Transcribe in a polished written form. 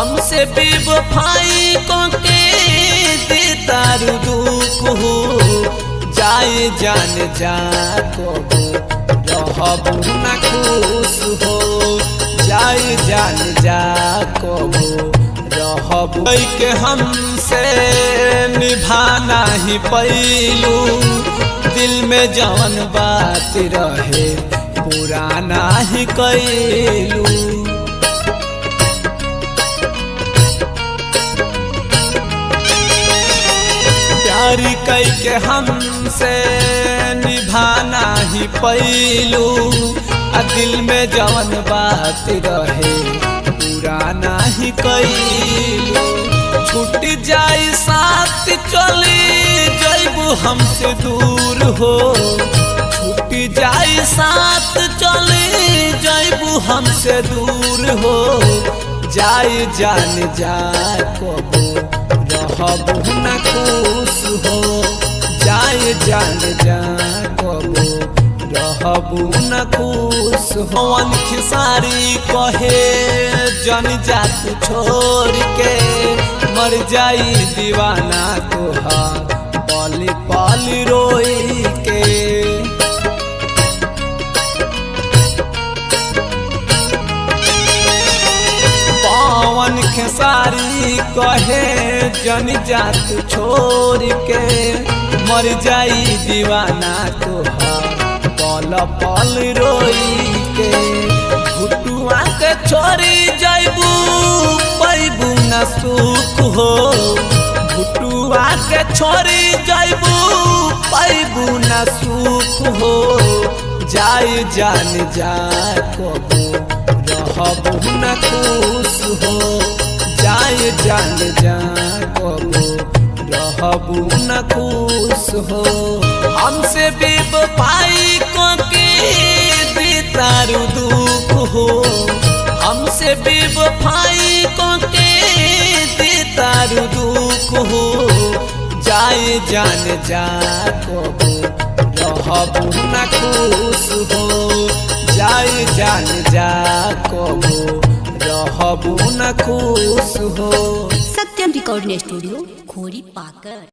हमसे बेवफाई के दे तारू दुख हो जाए जान जा कबो रहबू ना खुश हो जाए जान जा कबो रहबू के हमसे निभाना ही पैलू दिल में जवन बात रहे पुराना ही कैलू प्यार कई के हमसे निभाना ही पैलू दिल में जवन बात रहे पुराना ही कैलू छूट जाए साथ चले जैबू हमसे दूर हो छूट जाए साथ चले जैबू हमसे दूर हो जाए जान जा कबो रहबू ना खुश हो जाए जान जा कबो रहबू ना खुश हो खेसारी कहे जन जा तू छोड़ के मर जाई दीवाना तोहार पल पल रोई के पवन खेसारी कहे जन जा तू छोड़ के मर जाई दीवाना तोहार पल पल रोई के घुटुआ के छोड़ी जाइबू पैबू ना सुख हो घुटुआ के छोड़ी जाइबू पैबू ना सुख हो जाए जान जा कबो रहबू ना खुश हो जाए जान जा कबो रहबू ना खुश हो हमसे बेवफाई के दे तारू दुख हो हमसे बेवफाई के दे तारू दुख हो जाए जान जा कबो रहबू ना खुश हो जाए जान जा कबो रहबू ना खुश हो। सत्यम रिकॉर्डिंग स्टूडियो खोरी पाकर।